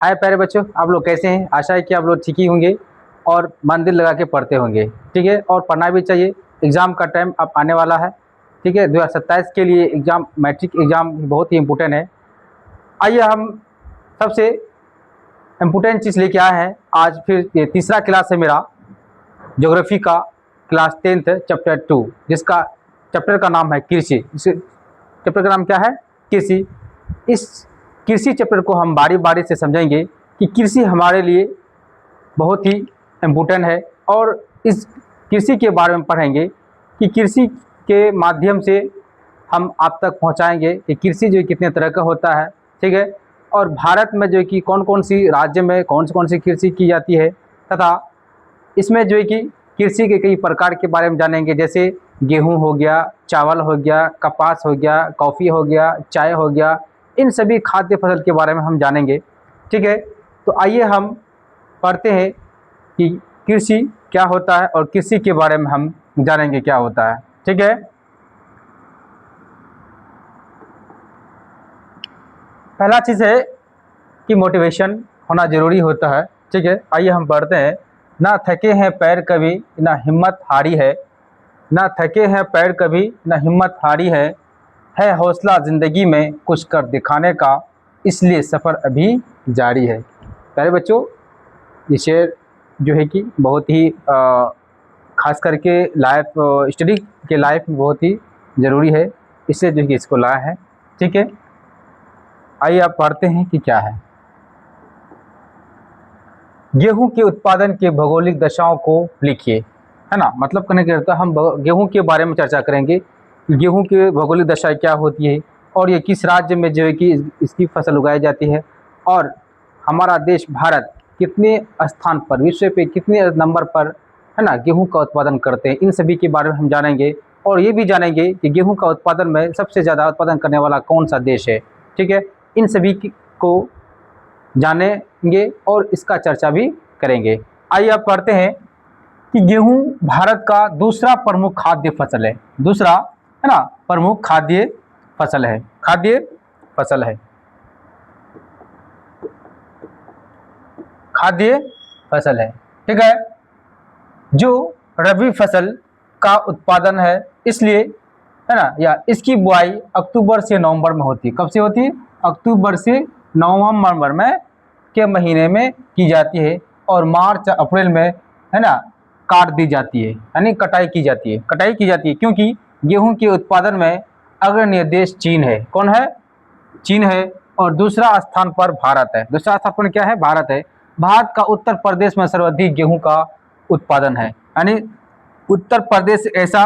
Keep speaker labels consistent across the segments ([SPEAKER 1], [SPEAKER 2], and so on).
[SPEAKER 1] हाय प्यारे बच्चों, आप लोग कैसे हैं? आशा है कि आप लोग ठीक ही होंगे और मन दिल लगा के पढ़ते होंगे। ठीक है, और पढ़ना भी चाहिए। एग्ज़ाम का टाइम अब आने वाला है। ठीक है, 2027 के लिए एग्ज़ाम, मैट्रिक एग्ज़ाम बहुत ही इम्पोर्टेंट है। आइए हम सबसे इम्पोर्टेंट चीज़ लेके आए हैं। आज फिर ये तीसरा क्लास है मेरा, ज्योग्राफी का, क्लास 10th चैप्टर 2, जिसका चैप्टर का नाम है कृषि। इस चैप्टर का नाम क्या है? कृषि। इस कृषि चैप्टर को हम बारी बारी से समझेंगे कि कृषि हमारे लिए बहुत ही इम्पोर्टेंट है, और इस कृषि के बारे में पढ़ेंगे कि कृषि के माध्यम से हम आप तक पहुंचाएंगे कि कृषि जो कितने तरह का होता है। ठीक है, और भारत में जो कि कौन कौन सी राज्य में कौन सी कृषि की जाती है, तथा इसमें जो है कि कृषि के कई प्रकार के बारे में जानेंगे। जैसे गेहूं हो गया, चावल हो गया, कपास हो गया, कॉफ़ी हो गया, चाय हो गया, इन सभी खाद्य फसल के बारे में हम जानेंगे। ठीक है, तो आइए हम पढ़ते हैं कि कृषि क्या होता है और कृषि के बारे में हम जानेंगे क्या होता है। ठीक है, पहला चीज़ है कि मोटिवेशन होना ज़रूरी होता है। ठीक है, आइए हम पढ़ते हैं। ना थके हैं पैर कभी, ना हिम्मत हारी है। ना थके हैं पैर कभी, ना हिम्मत हारी है हौसला ज़िंदगी में कुछ कर दिखाने का, इसलिए सफ़र अभी जारी है। प्यारे बच्चों, ये शेर जो है कि बहुत ही खास करके लाइफ स्टडी के लाइफ में बहुत ही ज़रूरी है, इसलिए जो है कि इसको लाया है। ठीक है, आइए आप पढ़ते हैं कि क्या है। गेहूं के उत्पादन के भौगोलिक दशाओं को लिखिए, है ना। मतलब कहने का अर्थ, हम गेहूं के बारे में चर्चा करेंगे कि गेहूं की भौगोलिक दशा क्या होती है और ये किस राज्य में जो है कि इसकी फसल उगाई जाती है, और हमारा देश भारत कितने स्थान पर, विश्व पे कितने नंबर पर, है ना, गेहूं का उत्पादन करते हैं। इन सभी के बारे में हम जानेंगे, और ये भी जानेंगे कि गेहूं का उत्पादन में सबसे ज़्यादा उत्पादन करने वाला कौन सा देश है। ठीक है, इन सभी को जानेंगे और इसका चर्चा भी करेंगे। आइए आप पढ़ते हैं कि गेहूं भारत का दूसरा प्रमुख खाद्य फसल है। दूसरा, है ना, प्रमुख खाद्य फसल है। खाद्य फसल है, खाद्य फसल है। ठीक है, जो रबी फसल का उत्पादन है, इसलिए, है ना, या इसकी बुआई अक्टूबर से नवंबर में होती है। कब से होती है? अक्टूबर से नवंबर में के महीने में की जाती है, और मार्च अप्रैल में, है ना, काट दी जाती है, यानी कटाई की जाती है। कटाई की जाती है क्योंकि गेहूं के उत्पादन में अग्रणी देश चीन है। कौन है? चीन है। और दूसरा स्थान पर भारत है। दूसरा स्थान पर क्या है? भारत है। भारत का उत्तर प्रदेश में सर्वाधिक गेहूं का उत्पादन है, यानी उत्तर प्रदेश ऐसा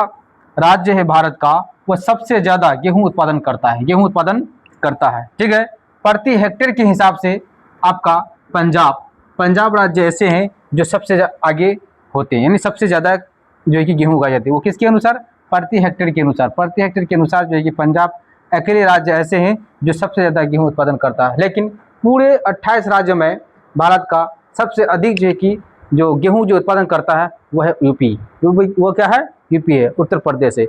[SPEAKER 1] राज्य है भारत का, वह सबसे ज़्यादा गेहूं उत्पादन करता है, गेहूं उत्पादन करता है। ठीक है, प्रति हेक्टेयर के हिसाब से आपका पंजाब राज्य ऐसे हैं जो सबसे आगे होते हैं, यानी सबसे ज़्यादा जो है कि गेहूं उगाई जाती है। वो किसके अनुसार? प्रति हेक्टेयर के अनुसार। प्रति हेक्टेयर के अनुसार जो है कि पंजाब अकेले राज्य ऐसे हैं जो सबसे ज़्यादा गेहूं उत्पादन करता है। लेकिन पूरे 28 राज्यों में भारत का सबसे अधिक जो है कि जो गेहूं जो उत्पादन करता है वह है यूपी। वो क्या है? यूपी है, उत्तर प्रदेश है।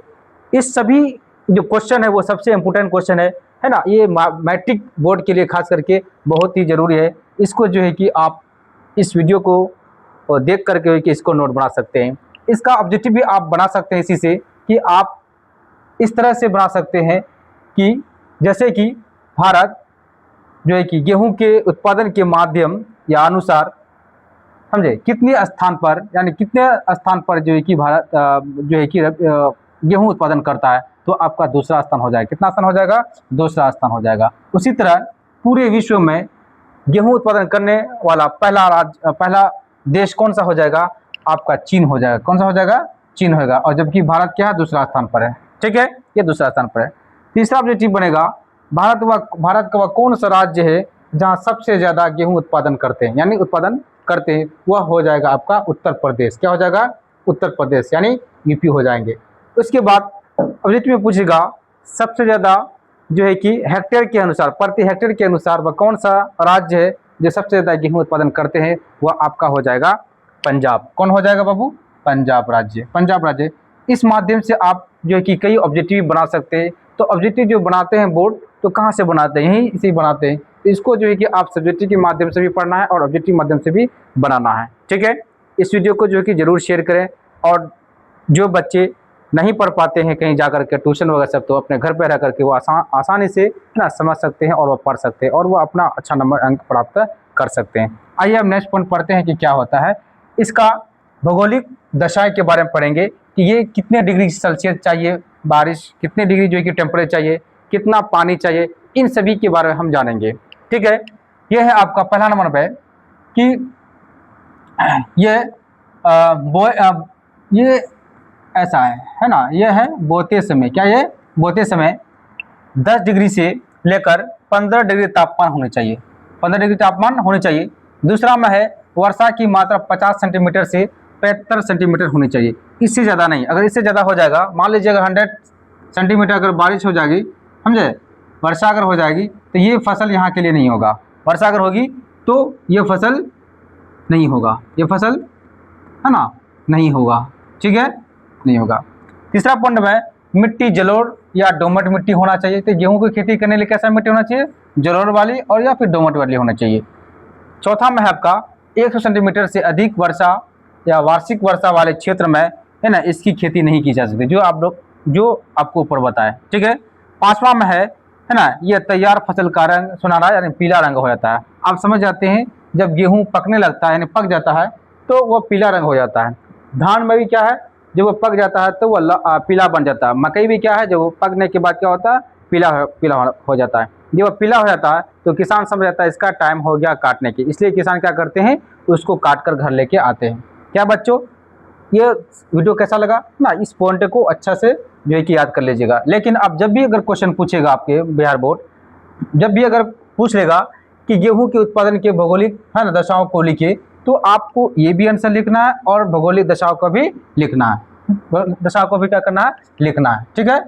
[SPEAKER 1] इस सभी जो क्वेश्चन है वो सबसे इम्पोर्टेंट क्वेश्चन है ना। ये मैट्रिक बोर्ड के लिए खास करके बहुत ही ज़रूरी है। इसको जो है कि आप इस वीडियो को देख करके कि इसको नोट बना सकते हैं। इसका ऑब्जेक्टिव भी आप बना सकते हैं इसी से, कि आप इस तरह से बना सकते हैं कि जैसे कि भारत जो है कि गेहूं के उत्पादन के माध्यम या अनुसार, समझे, कितने स्थान पर, यानी कितने स्थान पर जो है कि भारत जो है कि गेहूं उत्पादन करता है, तो आपका दूसरा स्थान हो जाएगा। कितना स्थान हो जाएगा? दूसरा स्थान हो जाएगा। उसी तरह पूरे विश्व में गेहूं उत्पादन करने वाला पहला देश कौन सा हो जाएगा? आपका चीन हो जाएगा। कौन सा हो जाएगा? चीन होगा। और जबकि भारत क्या है? दूसरा स्थान पर है। ठीक है, ये दूसरा स्थान पर है। तीसरा ऑब्जेक्टिव बनेगा, भारत का वह कौन सा राज्य है जहाँ सबसे ज़्यादा गेहूं उत्पादन करते हैं, यानी उत्पादन करते हैं, वह हो जाएगा आपका उत्तर प्रदेश। क्या हो जाएगा? उत्तर प्रदेश, यानी यूपी हो जाएंगे। उसके बाद ऑब्जेक्टिव में पूछेगा सबसे ज़्यादा जो है कि हेक्टेयर के अनुसार, प्रति हेक्टेयर के अनुसार वह कौन सा राज्य है जो सबसे ज़्यादा गेहूं उत्पादन करते हैं, वह आपका हो जाएगा पंजाब। कौन हो जाएगा बाबू? पंजाब राज्य। पंजाब राज्य। इस माध्यम से आप जो है कि कई ऑब्जेक्टिव बना सकते हैं। तो ऑब्जेक्टिव जो बनाते हैं बोर्ड, तो कहाँ से बनाते हैं? यहीं इसी बनाते हैं। इसको जो है कि आप सब्जेक्टिव के माध्यम से भी पढ़ना है और ऑब्जेक्टिव माध्यम से भी बनाना है। ठीक है, इस वीडियो को जो है कि ज़रूर शेयर करें, और जो बच्चे नहीं पढ़ पाते हैं कहीं जा करके ट्यूशन वगैरह सब, तो अपने घर पर रह करके वो आसानी से ना समझ सकते हैं और वो पढ़ सकते हैं और वो अपना अच्छा नंबर अंक प्राप्त कर सकते हैं। आइए हम नेक्स्ट पॉइंट पढ़ते हैं कि क्या होता है। इसका भौगोलिक दशाएं के बारे में पढ़ेंगे कि ये कितने डिग्री सेल्सियस चाहिए बारिश, कितने डिग्री जो है कि टेम्परेचर चाहिए, कितना पानी चाहिए, इन सभी के बारे में हम जानेंगे। ठीक है, यह है आपका पहला नंबर पे कि ये ऐसा है ना, ये है बोते समय। क्या ये बोते समय 10 डिग्री से लेकर 15 डिग्री तापमान होने चाहिए, 15 डिग्री तापमान होने चाहिए। दूसरा में है वर्षा की मात्रा 50 सेंटीमीटर से 75 सेंटीमीटर होनी चाहिए, इससे ज़्यादा नहीं। अगर इससे ज़्यादा हो जाएगा, मान लीजिए अगर 100 सेंटीमीटर अगर बारिश हो जाएगी, समझे, वर्षा अगर हो जाएगी, तो ये फसल यहाँ के लिए नहीं होगा। वर्षा अगर होगी तो ये फसल नहीं होगा, ये फसल है ना नहीं होगा। ठीक है, नहीं होगा। तीसरा पॉइंट में मिट्टी जलोढ़ या दोमट मिट्टी होना चाहिए। तो गेहूं की खेती करने के लिए कैसा मिट्टी होना चाहिए, जलोढ़ वाली और या फिर दोमट वाली होना चाहिए। चौथा में है आपका 100 सेंटीमीटर से अधिक वर्षा या वार्षिक वर्षा वाले क्षेत्र में है ना इसकी खेती नहीं की जा सकती, जो आपको ऊपर बताए। ठीक है, पांचवा में है ना ये तैयार फसल का रंग सुनहरा यानी पीला रंग हो जाता है। आप समझ जाते हैं जब गेहूं पकने लगता है यानी पक जाता है तो वो पीला रंग हो जाता है। धान में भी क्या है, जब वो पक जाता है तो वो पीला बन जाता है। मकई भी क्या है, जब वो पकने के बाद क्या होता है, पीला हो जाता है। जब वो पीला हो जाता है तो किसान समझ जाता है इसका टाइम हो गया काटने की, इसलिए किसान क्या करते हैं, उसको काट कर घर लेके आते हैं। क्या बच्चों, ये वीडियो कैसा लगा ना, इस पॉइंट को अच्छा से जो है कि याद कर लीजिएगा। लेकिन अब जब भी अगर क्वेश्चन पूछेगा आपके बिहार बोर्ड, जब भी अगर पूछ लेगा कि गेहूं के उत्पादन के भौगोलिक है ना दशाओं को लिखिए, तो आपको ये भी आंसर लिखना है और भौगोलिक दशाओं को भी लिखना है, दशाओं को भी क्या करना है, लिखना है। ठीक है,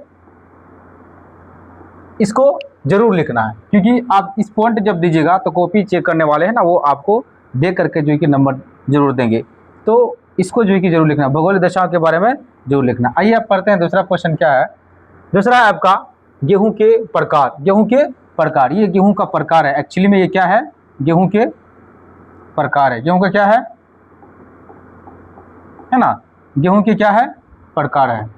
[SPEAKER 1] इसको जरूर लिखना है, क्योंकि आप इस पॉइंट जब दीजिएगा तो कॉपी चेक करने वाले हैं ना, वो आपको दे करके जो है कि नंबर जरूर देंगे। तो इसको जो है कि जरूर लिखना, भौगोलिक दशाओं के बारे में जरूर लिखना। आइए आप पढ़ते हैं दूसरा क्वेश्चन क्या है। दूसरा है आपका गेहूं के प्रकार। गेहूं के प्रकार, ये गेहूं का प्रकार है। एक्चुअली में ये क्या है, गेहूं के प्रकार है। गेहूं का क्या है ना, गेहूं के क्या है, प्रकार है।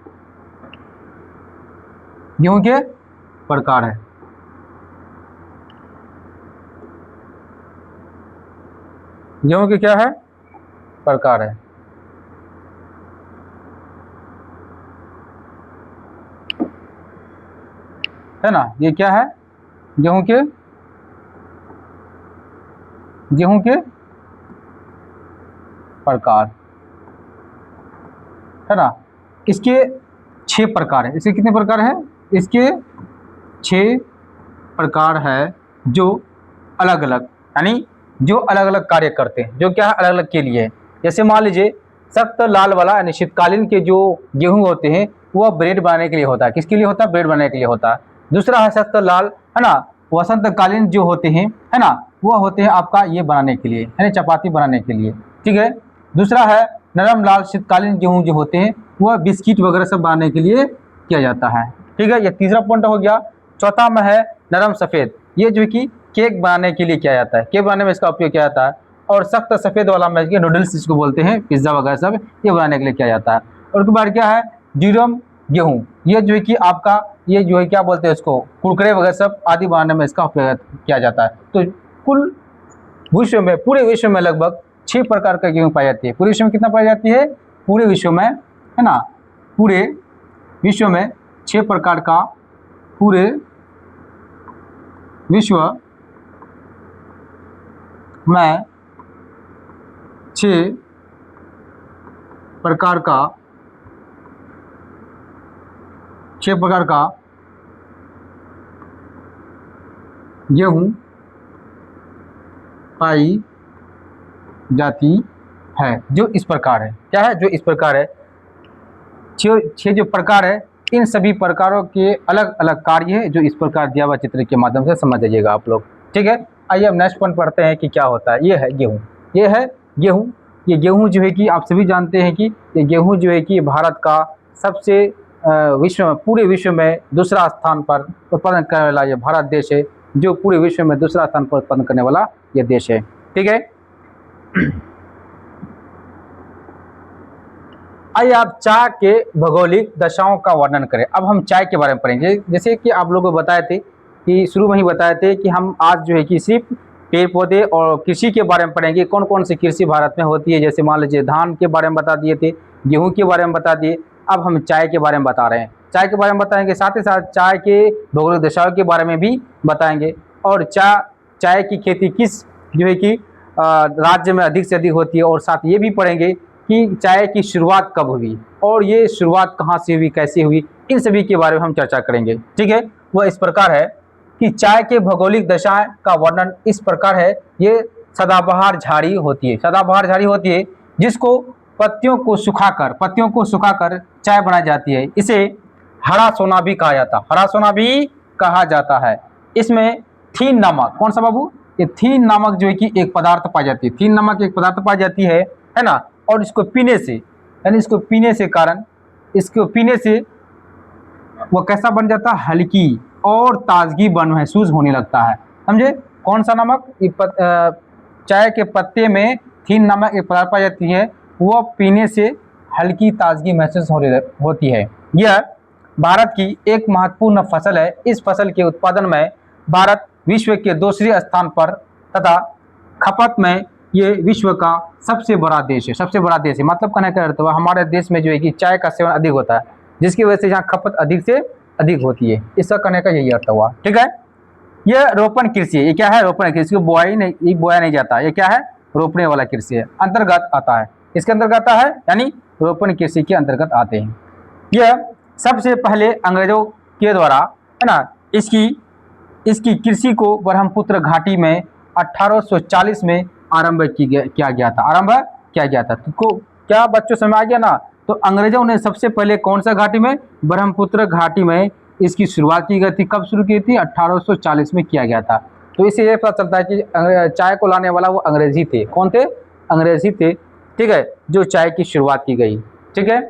[SPEAKER 1] गेहूं के प्रकार है। गेहूं के क्या है, प्रकार है ना। ये क्या है, गेहूं के प्रकार है ना। इसके 6 प्रकार है। इसके कितने प्रकार है, इसके 6 प्रकार है, जो अलग अलग यानी जो अलग अलग कार्य करते हैं, जो क्या है अलग अलग के लिए है। जैसे मान लीजिए सख्त लाल वाला यानी शीतकालीन के जो गेहूं होते हैं वह ब्रेड बनाने के लिए होता है। किसके लिए होता है, ब्रेड बनाने के लिए होता है। दूसरा है सख्त लाल है ना वसंतकालीन जो होते हैं है ना, वह होते हैं आपका ये बनाने के लिए यानी चपाती बनाने के लिए। ठीक है, दूसरा है नरम लाल शीतकालीन गेहूं जो होते हैं वह बिस्किट वगैरह सब बनाने के लिए किया जाता है। ठीक है, ये तीसरा पॉइंट हो गया। चौथा में है नरम सफ़ेद, ये जो कि केक बनाने के लिए किया जाता है, केक बनाने में इसका उपयोग किया जाता है। और सख्त सफ़ेद वाला में नूडल्स जिसको बोलते हैं, पिज्ज़ा वगैरह सब ये बनाने के लिए किया जाता है। और उसके बाद क्या है ड्यूरम गेहूँ, ये जो है कि आपका ये जो है क्या बोलते हैं इसको, कुरकुरे वगैरह सब आदि बनाने में इसका उपयोग किया जाता है। तो कुल विश्व में, पूरे विश्व में लगभग 6 प्रकार का गेहूँ पाई जाती है। पूरे विश्व में कितना पाई जाती है, पूरे विश्व में है ना, पूरे विश्व में 6 प्रकार का, पूरे विश्व में 6 प्रकार का, 6 प्रकार का गेहूँ पाई जाती है, जो इस प्रकार है। क्या है, जो इस प्रकार है। 6 जो प्रकार है, इन सभी प्रकारों के अलग अलग कार्य है, जो इस प्रकार दिया हुआ चित्र के माध्यम से समझ जाइएगा आप लोग। ठीक है, आइए अब नेक्स्ट पॉइंट पढ़ते हैं कि क्या होता है। ये है गेहूँ, ये है गेहूँ। ये गेहूँ जो है कि आप सभी जानते हैं कि ये गेहूँ जो है कि भारत का सबसे विश्व में, पूरे विश्व में दूसरा स्थान पर उत्पादन करने वाला ये भारत देश है। जो पूरे विश्व में दूसरा स्थान पर उत्पन्न करने वाला यह देश है। ठीक है, आइए आप चाय के भौगोलिक दशाओं का वर्णन करें। अब हम चाय के बारे में पढ़ेंगे। जैसे कि आप लोगों को बताए थे कि शुरू में ही बताए थे कि हम आज जो है कि सिर्फ पेड़ पौधे और कृषि के बारे में पढ़ेंगे, कौन कौन सी कृषि भारत में होती है। जैसे मान लीजिए धान के बारे में बता दिए थे, गेहूं के बारे में बता दिए, अब हम चाय के बारे में बता रहे हैं। चाय के बारे में बताएंगे, साथ ही साथ चाय के भौगोलिक दशाओं के बारे में भी बताएंगे, और चाय की खेती किस जो है कि राज्य में अधिक से अधिक होती है, और साथ ये भी पढ़ेंगे कि चाय की शुरुआत कब हुई और ये शुरुआत कहाँ से हुई, कैसे हुई, इन सभी के बारे में हम चर्चा करेंगे। ठीक है, वह इस प्रकार है कि चाय के भौगोलिक दशा का वर्णन इस प्रकार है। ये सदाबहार झाड़ी होती है, सदाबहार झाड़ी होती है जिसको पत्तियों को सुखाकर चाय बनाई जाती है। इसे हरा सोना भी कहा जाता है, हरा सोना भी कहा जाता है। इसमें थीन नामक, कौन सा बाबू, ये थीन नामक जो है कि एक पदार्थ पाई जाती है, थीन नामक एक पदार्थ पाई जाती है ना। और इसको पीने से, यानी इसको पीने से वो कैसा बन जाता है, हल्की और ताजगी बन महसूस होने लगता है। समझे, कौन सा नमक, चाय के पत्ते में थीन नामक एक पदार्थ पाई जाती है, वह पीने से हल्की ताजगी महसूस होती है। यह भारत की एक महत्वपूर्ण फसल है। इस फसल के उत्पादन में भारत विश्व के दूसरे स्थान पर तथा खपत में ये विश्व का सबसे बड़ा देश है। सबसे बड़ा देश है मतलब कहने का अर्थ हुआ हमारे देश में जो है कि चाय का सेवन अधिक होता है, जिसकी वजह से यहाँ खपत अधिक से अधिक होती है। इसका कहने का यही अर्थ हुआ। ठीक है, यह रोपण कृषि है। ये क्या है, रोपण कृषि, बोया नहीं जाता, ये क्या है, रोपने वाला कृषि है, अंतर्गत आता है। इसके अंतर्गत आता है, यानी रोपण कृषि के अंतर्गत आते हैं। यह सबसे पहले अंग्रेजों के द्वारा है ना इसकी कृषि को ब्रह्मपुत्र घाटी में 1840 में आरंभ किया गया था। तो क्या बच्चों समझ आ गया ना। तो अंग्रेजों ने सबसे पहले कौन सा घाटी में, ब्रह्मपुत्र घाटी में इसकी शुरुआत की गई थी। कब शुरू की थी, 1840 में किया गया था। तो इससे ये पता चलता है कि चाय को लाने वाला वो अंग्रेजी थे। कौन थे, अंग्रेजी थे। ठीक है, जो चाय की शुरुआत की गई। ठीक है,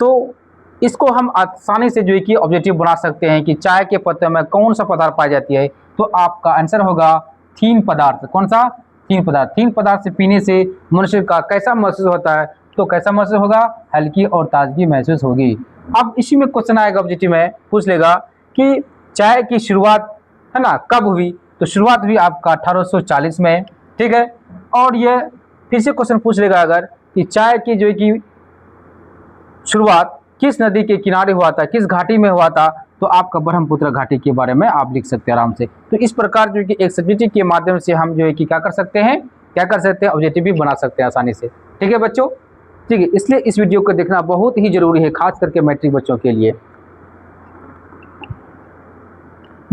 [SPEAKER 1] तो इसको हम आसानी से जो है कि ऑब्जेक्टिव बना सकते हैं कि चाय के पत्ते में कौन सा पदार्थ पाई जाती है। तो आपका आंसर होगा थीन पदार्थ। कौन सा, थीन पदार्थ। थीन पदार्थ से पीने से मनुष्य का कैसा महसूस होता है, तो कैसा महसूस होगा, हल्की और ताजगी महसूस होगी। अब इसी में क्वेश्चन आएगा, ऑब्जेक्टिव में पूछ लेगा कि चाय की शुरुआत है ना कब हुई। तो शुरुआत हुई आपका 1840 में। ठीक है, और ये फिर से क्वेश्चन पूछ लेगा अगर कि चाय की जो है कि शुरुआत किस नदी के किनारे हुआ था, किस घाटी में हुआ था, तो आपका ब्रह्मपुत्र घाटी के बारे में आप लिख सकते हैं आराम से। तो इस प्रकार जो कि एक सब्जेक्टिव के माध्यम से हम जो है कि क्या कर सकते हैं, ऑब्जेक्टिव भी बना सकते हैं आसानी से। ठीक है बच्चों, ठीक है, इसलिए इस वीडियो को देखना बहुत ही जरूरी है, खास करके मैट्रिक बच्चों के लिए।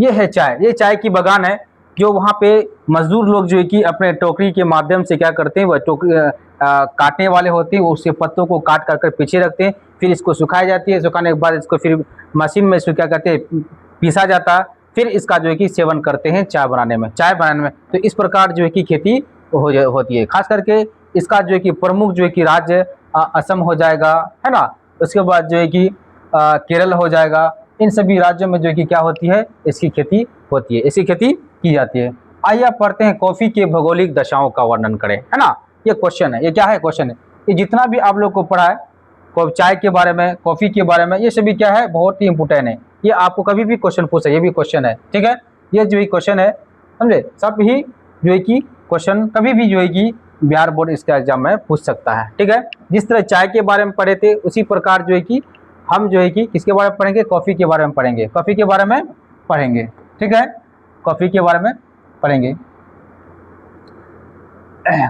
[SPEAKER 1] ये है चाय, ये चाय की बागान है, जो वहाँ पे मजदूर लोग जो है कि अपने टोकरी के माध्यम से क्या करते हैं, वह टोकरी काटने वाले होते हैं, वो उसके पत्तों को काट कर पीछे रखते हैं, फिर इसको सुखाई जाती है। सुखाने के बाद इसको फिर मशीन में इसको क्या करते हैं, पीसा जाता है, फिर इसका जो है कि सेवन करते हैं चाय बनाने में। तो इस प्रकार जो है कि खेती होती है। खास करके इसका जो है कि प्रमुख जो है कि राज्य असम हो जाएगा, है ना। उसके बाद जो है कि केरल हो जाएगा। इन सभी राज्यों में जो है कि क्या होती है, इसकी खेती होती है, इसकी खेती की जाती है। आइए आप पढ़ते हैं, कॉफी के भौगोलिक दशाओं का वर्णन करें, है ना। ये क्वेश्चन है, ये क्या है, क्वेश्चन है। ये जितना भी आप लोग को पढ़ा है चाय के बारे में, कॉफी के बारे में, ये सभी क्या है, बहुत ही इंपोर्टेंट है। ये आपको कभी भी क्वेश्चन पूछे, ये भी क्वेश्चन है। ठीक है, ये जो क्वेश्चन है, समझे, सब ही जो है कि क्वेश्चन कभी भी जो है कि बिहार बोर्ड इसके एग्जाम में पूछ सकता है। ठीक है, जिस तरह चाय के बारे में पढ़े थे, उसी प्रकार जो है कि हम जो है कि किसके बारे में पढ़ेंगे, कॉफी के बारे में पढ़ेंगे, कॉफी के बारे में पढ़ेंगे। ठीक है, कॉफी के बारे में पढ़ेंगे।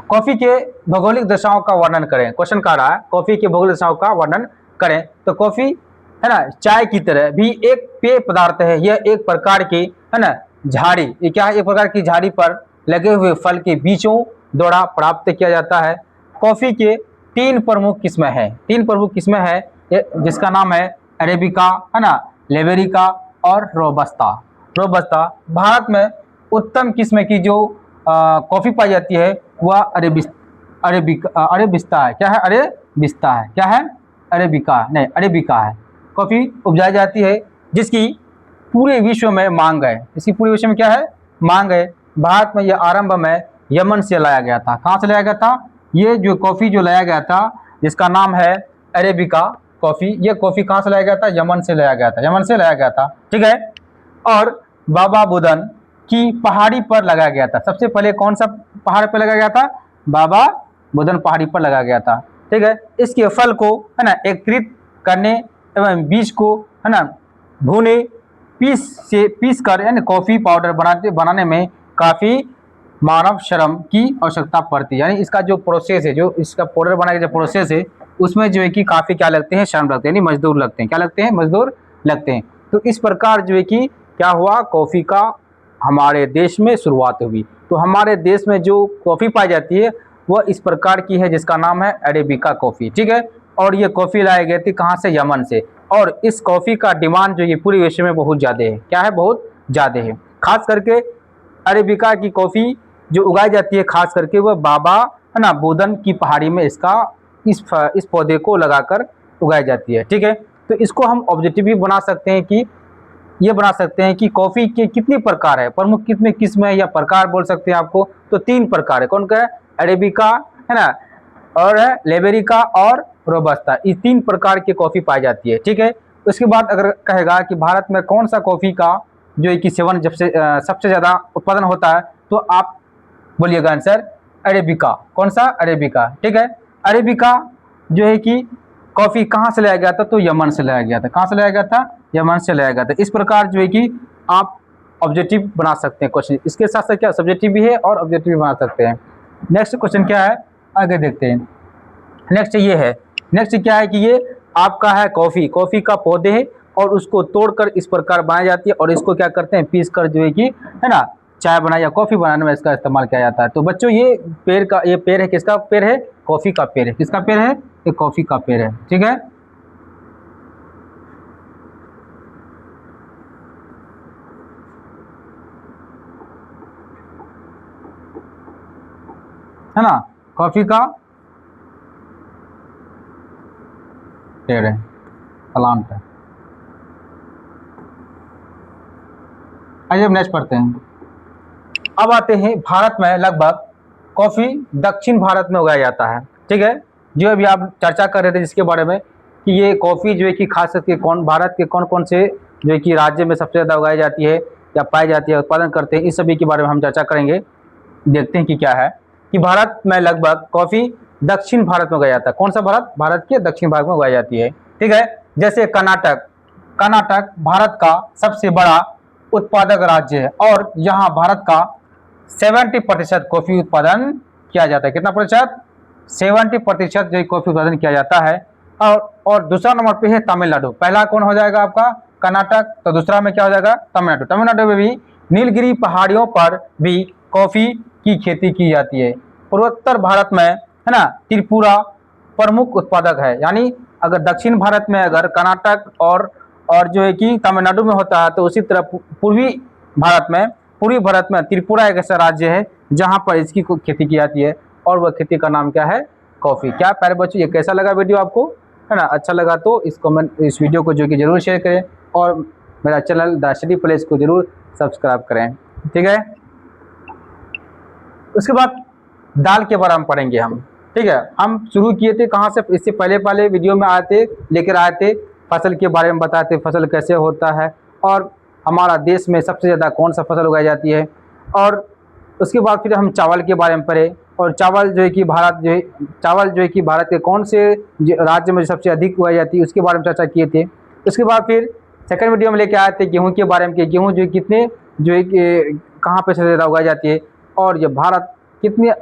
[SPEAKER 1] कॉफी के भौगोलिक दशाओं का वर्णन करें, क्वेश्चन कह रहा है कॉफी के भौगोलिक दशाओं का वर्णन करें। तो कॉफी है ना, चाय की तरह भी एक पेय पदार्थ है। यह एक प्रकार की है ना झाड़ी, ये क्या है, एक प्रकार की झाड़ी पर लगे हुए फल के बीजों द्वारा प्राप्त किया जाता है। कॉफी के तीन प्रमुख किस्में हैं, जिसका नाम है अरेबिका, है ना, लेबेरिका और रोबस्ता। भारत में उत्तम किस्म की जो कॉफी पाई जाती है वह अरेबिस्ता है। क्या है, अरेबिस्ता है। क्या है, अरेबिका है। कॉफी उपजाई जाती है जिसकी पूरे विश्व में मांग है, इसकी पूरे विश्व में क्या है, मांग है, भारत में यह आरंभ में यमन से लाया गया था। कहाँ से लाया गया था? ये जो कॉफ़ी जो लाया गया था जिसका नाम है अरेबिका कॉफ़ी, ये कॉफ़ी कहाँ से लाया गया था? यमन से लाया गया था, यमन से लाया गया था, ठीक है। और बाबा बुदन की पहाड़ी पर लगाया गया था। सबसे पहले कौन सा पहाड़ पर लगाया गया था? बाबा बुदन पहाड़ी पर लगाया गया था, ठीक है। इसके फल को है ना एकत्रित करने एवं बीज को है ना भूने पीस कर यानी कॉफ़ी पाउडर बनाने में काफ़ी मानव श्रम की आवश्यकता पड़ती है। यानी इसका जो प्रोसेस है, जो इसका पाउडर बनाने का जो प्रोसेस है, उसमें जो है कि काफ़ी क्या लगते हैं? श्रम लगते हैं, यानी मजदूर लगते हैं। क्या लगते हैं? मजदूर लगते हैं। तो इस प्रकार जो है कि क्या हुआ? कॉफ़ी का हमारे देश में शुरुआत हुई। तो हमारे देश में जो कॉफ़ी पाई जाती है वह इस प्रकार की है जिसका नाम है अरेबिका कॉफ़ी, ठीक है। और ये कॉफ़ी लाई गई थी कहाँ से? यमन से। और इस कॉफ़ी का डिमांड जो ये पूरे विश्व में बहुत ज़्यादा है। क्या है? बहुत ज़्यादा है। खास करके अरेबिका की कॉफ़ी जो उगाई जाती है खास करके वह बाबा है ना बुदन की पहाड़ी में इस पौधे को लगाकर उगाई जाती है, ठीक है। तो इसको हम ऑब्जेक्टिव भी बना सकते हैं कि ये बना सकते हैं कि कॉफ़ी के कितने प्रकार है, प्रमुख कितने किस्म है या प्रकार बोल सकते हैं आपको। तो 3 प्रकार है। कौन का है? अरेबिका है ना, और है लेबेरिका और रोबस्ता। इस 3 प्रकार की कॉफ़ी पाई जाती है, ठीक है। उसके बाद अगर कहेगा कि भारत में कौन सा कॉफ़ी का जो है कि सेवन सबसे ज़्यादा उत्पादन होता है, तो आप बोलिएगा आंसर अरेबिका। कौन सा? अरेबिका, ठीक है। अरेबिका जो है कि कॉफ़ी कहाँ से लाया गया था? तो यमन से लाया गया था। कहाँ से लाया गया था? यमन से लाया गया था। इस प्रकार जो है कि आप ऑब्जेक्टिव बना सकते हैं क्वेश्चन। इसके साथ साथ क्या सब्जेक्टिव भी है और ऑब्जेक्टिव भी बना सकते हैं। नेक्स्ट क्वेश्चन क्या है, आगे देखते हैं। नेक्स्ट ये है, नेक्स्ट क्या है कि ये आपका है कॉफ़ी का पौधे है और उसको तोड़कर इस प्रकार बनाई जाती है और इसको क्या करते हैं? पीस कर जो है कि है ना चाय बनाई या कॉफ़ी बनाने में इसका इस्तेमाल किया जाता है। तो बच्चों ये पेड़ है, किसका पेड़ है? कॉफ़ी का पेड़ है। किसका पेड़ है? ये कॉफ़ी का पेड़ है, ठीक है। है ना, कॉफ़ी का पेड़ है, प्लांट है। आइए अब नेक्स्ट पढ़ते हैं। अब आते हैं भारत में लगभग कॉफ़ी दक्षिण भारत में उगाया जाता है, ठीक है। जो अभी आप चर्चा कर रहे थे जिसके बारे में कि ये कॉफ़ी जो है कि खास करके भारत के कौन कौन से जो है कि राज्य में सबसे ज़्यादा उगाई जाती है या पाई जाती है, उत्पादन करते हैं, इस सभी के बारे में हम चर्चा करेंगे। देखते हैं कि क्या है कि भारत में लगभग कॉफ़ी दक्षिण भारत में उगाया जाता है। कौन सा भारत? भारत के दक्षिण भाग में उगाई जाती है, ठीक है। जैसे कर्नाटक भारत का सबसे बड़ा उत्पादक राज्य है और यहाँ भारत का 70% कॉफ़ी उत्पादन किया जाता है। कितना प्रतिशत? 70% जो कॉफ़ी उत्पादन किया जाता है। और दूसरा नंबर पे है तमिलनाडु। पहला कौन हो जाएगा आपका? कर्नाटक। तो दूसरा में क्या हो जाएगा? तमिलनाडु। तमिलनाडु में भी नीलगिरी पहाड़ियों पर भी कॉफ़ी की खेती की जाती है। पूर्वोत्तर भारत में है ना त्रिपुरा प्रमुख उत्पादक है। यानी अगर दक्षिण भारत में अगर कर्नाटक और जो है कि तमिलनाडु में होता है, तो उसी तरह पूर्वी भारत में त्रिपुरा एक ऐसा राज्य है जहां पर इसकी खेती की जाती है और वह खेती का नाम क्या है? कॉफ़ी। क्या प्यारे बच्चों, ये कैसा लगा वीडियो आपको? है ना, अच्छा लगा तो इस वीडियो को जो कि जरूर शेयर करें और मेरा चैनल द स्टडी प्लेस को जरूर सब्सक्राइब करें, ठीक है। उसके बाद दाल के बारे में पढ़ेंगे हम, ठीक है। हम शुरू किए थे कहाँ से? इससे पहले वीडियो में लेकर आए थे फसल के बारे में बताए थे, फसल कैसे होता है और हमारा देश में सबसे ज़्यादा कौन सा फसल उगाई जाती है। और उसके बाद फिर हम चावल के बारे में पढ़े और चावल जो है कि भारत के कौन से राज्य में सबसे अधिक उगाई जाती है उसके बारे में चर्चा किए थे। उसके बाद फिर सेकंड वीडियो में लेके आए थे गेहूँ के बारे में कि गेहूँ जो कितने जो है कि कहाँ पर सबसे ज़्यादा उगाई जाती है और ये भारत कितने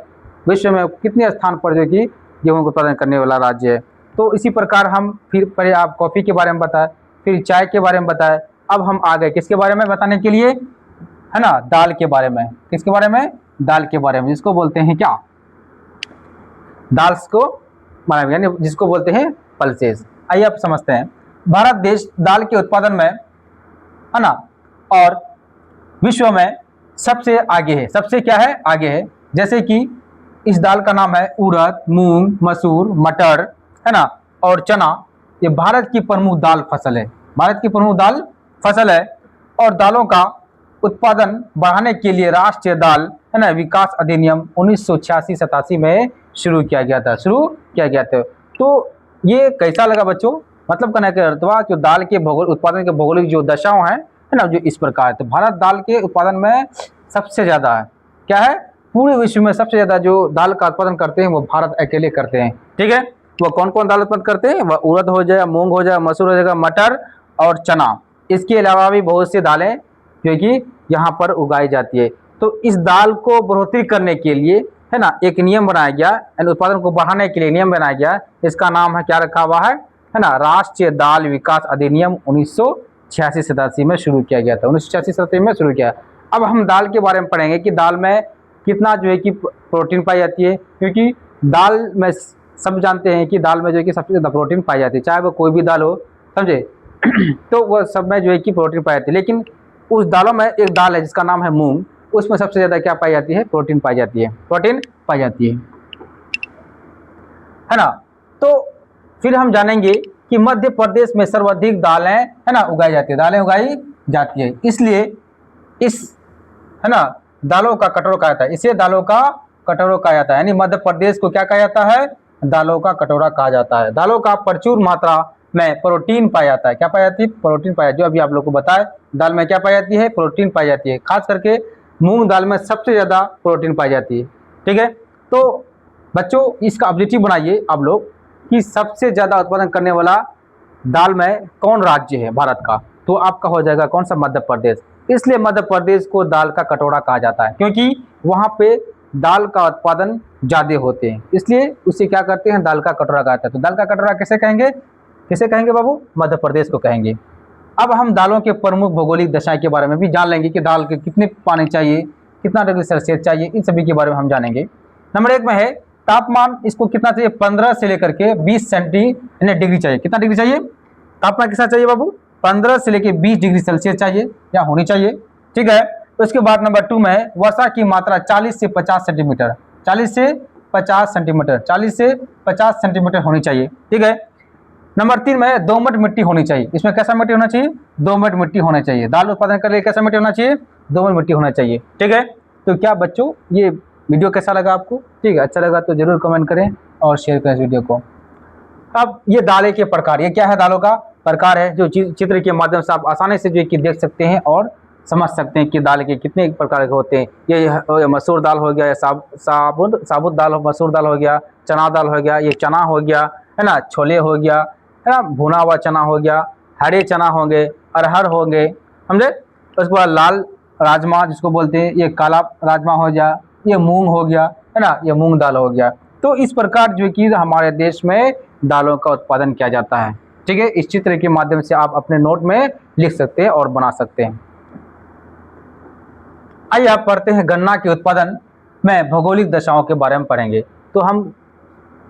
[SPEAKER 1] विश्व में कितने स्थान पर जो कि गेहूँ का उत्पादन करने वाला राज्य है। तो इसी प्रकार हम फिर पहले आप कॉफ़ी के बारे में बताए, फिर चाय के बारे में बताए। अब हम आ गए किसके बारे में बताने के लिए? है ना, दाल के बारे में। किसके बारे में? दाल के बारे में, जिसको बोलते हैं क्या? दाल्स को बारे में, यानी जिसको बोलते हैं पल्सेस। आइए आप समझते हैं। भारत देश दाल के उत्पादन में है ना और विश्व में सबसे आगे है। सबसे क्या है? आगे है। जैसे कि इस दाल का नाम है उड़द, मूंग, मसूर, मटर, है ना, और चना। ये भारत की प्रमुख दाल फसल है। भारत की प्रमुख दाल फसल है और दालों का उत्पादन बढ़ाने के लिए राष्ट्रीय दाल है ना विकास अधिनियम 1986-87 में शुरू किया गया था। तो ये कैसा लगा बच्चों? मतलब कहने का अर्थ हुआ कि दाल के उत्पादन के भौगोलिक जो दशाओं हैं है ना, जो इस प्रकार है। तो भारत दाल के उत्पादन में सबसे ज़्यादा है। क्या है? पूरे विश्व में सबसे ज़्यादा जो दाल का उत्पादन करते हैं वो भारत अकेले करते हैं। ठीक है, वो कौन कौन दाल उत्पादन करते हैं? वह उड़द हो जाए, मूंग हो जाए, मसूर हो जाएगा, मटर और चना। इसके अलावा भी बहुत सी दालें जो कि यहाँ पर उगाई जाती है। तो इस दाल को बढ़ोतरी करने के लिए है ना एक नियम बनाया गया, यानी उत्पादन को बढ़ाने के लिए नियम बनाया गया। इसका नाम है, क्या रखा हुआ है ना, राष्ट्रीय दाल विकास अधिनियम 1986-87 में शुरू किया गया था। 1986-87 में शुरू किया। अब हम दाल के बारे में पढ़ेंगे कि दाल में कितना जो है कि प्रोटीन पाई जाती है, क्योंकि दाल में सब जानते हैं कि दाल में जो है कि सबसे ज़्यादा प्रोटीन पाई जाती है, चाहे वो कोई भी दाल हो, समझे। तो वह सब में जो है कि प्रोटीन पाई जाती है। लेकिन उस दालों में एक दाल है जिसका नाम है मूंग, उसमें सबसे ज़्यादा क्या पाई जाती है? प्रोटीन पाई जाती है, प्रोटीन पाई जाती है ना। तो फिर हम जानेंगे कि मध्य प्रदेश में सर्वाधिक दालें है ना उगाई जाती है, दालें उगाई जाती है। इसलिए इस है ना दालों का कटोरा कहा जाता है, इसे दालों का कटोरा कहा जाता है। यानी मध्य प्रदेश को क्या कहा जाता है? दालों का कटोरा कहा जाता है। दालों का प्रचुर मात्रा में प्रोटीन पाया जाता है। क्या पाई जाती है? प्रोटीन पाया। जो अभी आप लोग को बताए, दाल में क्या पाई जाती है? प्रोटीन पाई जाती है। खास करके मूंग दाल में सबसे ज़्यादा प्रोटीन पाई जाती है। ठीक है, तो बच्चों इसका ऑब्जेक्टिव बनाइए आप लोग कि सबसे ज़्यादा उत्पादन करने वाला दाल में कौन राज्य है भारत का? तो आपका हो जाएगा कौन सा? मध्य प्रदेश। इसलिए मध्य प्रदेश को दाल का कटोरा कहा जाता है, क्योंकि वहाँ पे दाल का उत्पादन ज़्यादा होते हैं, इसलिए उसे क्या करते हैं? दाल का कटोरा कहते हैं। तो दाल का कटोरा कैसे कहेंगे? किसे कहेंगे बाबू? मध्य प्रदेश को कहेंगे। अब हम दालों के प्रमुख भौगोलिक दशाएं के बारे में भी जान लेंगे कि दाल के कितने पानी चाहिए, कितना डिग्री सेल्सियस चाहिए, इन सभी के बारे में हम जानेंगे। नंबर 1 में है तापमान, इसको कितना चाहिए? 15 से लेकर के 20 डिग्री चाहिए। कितना डिग्री चाहिए? तापमान कितना चाहिए बाबू? 15 से लेकर 20 डिग्री सेल्सियस चाहिए या होनी चाहिए। ठीक है, तो इसके बाद नंबर 2 में वर्षा की मात्रा 40 से 50 सेंटीमीटर, 40 से 50 सेंटीमीटर, 40 से 50 सेंटीमीटर होनी चाहिए। ठीक है, नंबर 3 में दोमट मिट्टी होनी चाहिए। इसमें कैसा मिट्टी होना चाहिए? दोमट मिट्टी होना चाहिए। दाल उत्पादन के लिए कैसा मिट्टी होना चाहिए? दोमट मिट्टी होना चाहिए। ठीक है, तो क्या बच्चों ये वीडियो कैसा लगा आपको? ठीक है, अच्छा लगा तो जरूर कमेंट करें और शेयर करें इस वीडियो को। अब ये दालें के प्रकार, ये क्या है? दालों का प्रकार है, जो चित्र के माध्यम से आप आसानी से जो कि देख सकते हैं और समझ सकते हैं कि दाल के कितने प्रकार के होते हैं। ये मसूर दाल हो गया, या साबुत दाल, मसूर दाल हो गया, चना दाल हो गया, ये चना हो गया है ना, छोले हो गया है ना, भुना हुआ चना हो गया, हरे चना होंगे, अरहर होंगे, समझे। उसके बाद लाल राजमा जिसको बोलते हैं, ये काला राजमा हो गया, ये मूंग हो गया है ना, ये मूंग दाल हो गया। तो इस प्रकार जो कि हमारे देश में दालों का उत्पादन किया जाता है। ठीक है, इस चित्र के माध्यम से आप अपने नोट में लिख सकते हैं और बना सकते हैं। आइए आप पढ़ते हैं गन्ना के उत्पादन में भौगोलिक दशाओं के बारे में पढ़ेंगे। तो हम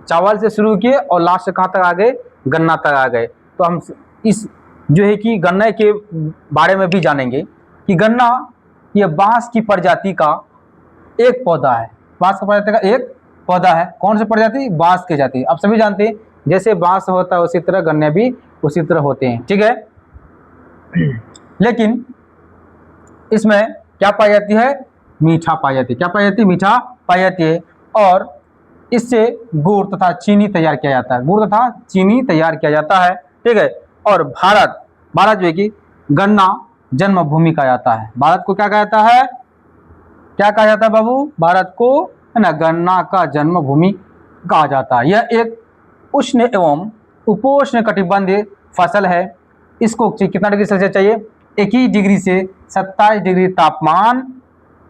[SPEAKER 1] चावल से शुरू किए और लास्ट से कहाँ तक आ गए? गन्ना तक आ गए। तो हम इस जो है कि गन्ने के बारे में भी जानेंगे कि गन्ना ये बांस की प्रजाति का एक पौधा है। बांस की प्रजाति का एक पौधा है। कौन सी प्रजाति? बांस की जाति। आप सभी जानते हैं जैसे बांस होता है उसी तरह गन्ने भी उसी तरह होते हैं। ठीक है, लेकिन इसमें क्या पाई जाती है? मीठा पाई जाती है। क्या पाई जाती है? मीठा पाई जाती है। और इससे गुड़ तथा चीनी तैयार किया जाता है। गुड़ तथा चीनी तैयार किया जाता है। ठीक है, और भारत जो है कि गन्ना जन्मभूमि कहा जाता है। भारत को क्या कहा जाता है? क्या कहा जाता है बाबू? भारत को है ना गन्ना का जन्मभूमि कहा जाता है। यह एक उष्ण एवं उपोष्ण कटिबंधीय फसल है। इसको कितना डिग्री सेल्सियस चाहिए? 21 डिग्री से 27 डिग्री तापमान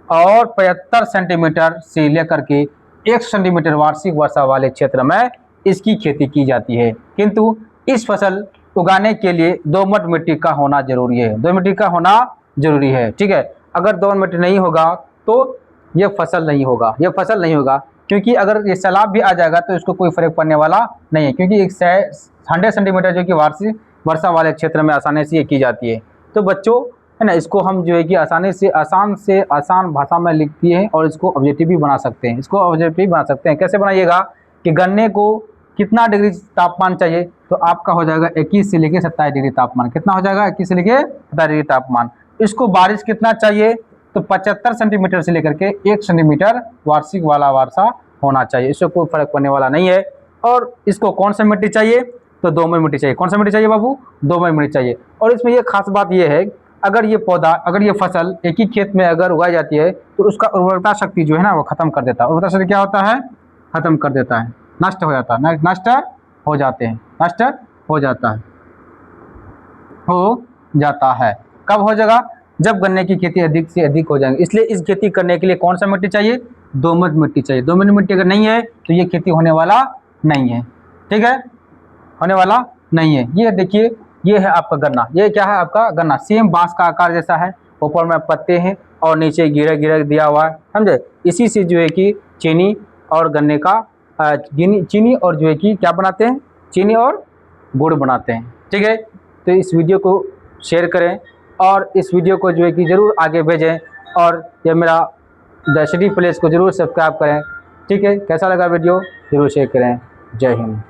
[SPEAKER 1] और 75 सेंटीमीटर से लेकर के 1 सेंटीमीटर वार्षिक वर्षा वाले क्षेत्र में इसकी खेती की जाती है। किंतु इस फसल उगाने के लिए दोमट मिट्टी का होना जरूरी है। दोमट मिट्टी का होना जरूरी है। ठीक है, अगर दोमट मिट्टी नहीं होगा तो ये फसल नहीं होगा, ये फसल नहीं होगा। क्योंकि अगर ये सैलाब भी आ जाएगा तो इसको कोई फर्क पड़ने वाला नहीं है, क्योंकि 100 सेंटीमीटर जो कि वार्षिक वर्षा वाले क्षेत्र में आसानी से ये की जाती है। तो बच्चों है ना, इसको हम जो है कि आसानी से आसान भाषा में लिखती है और इसको ऑब्जेक्टिव भी बना सकते हैं। इसको ऑब्जेक्टिव बना सकते हैं। कैसे बनाइएगा कि गन्ने को कितना डिग्री तापमान चाहिए? तो आपका हो जाएगा 21 से लेकर 27 डिग्री तापमान। कितना हो जाएगा? 21 से लेकर 27 डिग्री तापमान। इसको बारिश कितना चाहिए, तो 75 सेंटीमीटर से लेकर के 1 सेंटीमीटर वार्षिक वाला वर्षा होना चाहिए, इससे कोई फर्क पड़ने वाला नहीं है। और इसको कौन सा मिट्टी चाहिए, तो दोमट मिट्टी चाहिए। कौन सा मिट्टी चाहिए बाबू, दोमट मिट्टी चाहिए। और इसमें ये खास बात ये है, अगर ये पौधा, अगर ये फसल एक ही खेत में अगर उगाई जाती है तो उसका उर्वरता शक्ति जो है ना वो खत्म कर देता है। उर्वरता शक्ति क्या होता है, खत्म कर देता है, नष्ट हो जाता है, नष्ट हो जाते हैं, नष्ट हो जाता है, हो जाता है। कब हो जाएगा, जब गन्ने की खेती अधिक से अधिक हो जाएंगे। इसलिए इस खेती करने के लिए कौन सा मिट्टी चाहिए, दोमट मिट्टी चाहिए। दोमट मिट्टी अगर नहीं है तो ये खेती होने वाला नहीं है, ठीक है, होने वाला नहीं है। ये देखिए, ये है आपका गन्ना, ये क्या है आपका गन्ना, सेम बांस का आकार जैसा है, ऊपर में पत्ते हैं और नीचे गिरा गिरा दिया हुआ है, समझे। इसी से जो है कि चीनी और गन्ने का चीनी और जो है कि क्या बनाते हैं, चीनी और गुड़ बनाते हैं, ठीक है। तो इस वीडियो को शेयर करें और इस वीडियो को जो है कि ज़रूर आगे भेजें, और ये मेरा द स्टडी प्लेस को ज़रूर सब्सक्राइब करें, ठीक है। कैसा लगा वीडियो, ज़रूर शेयर करें। जय हिंद।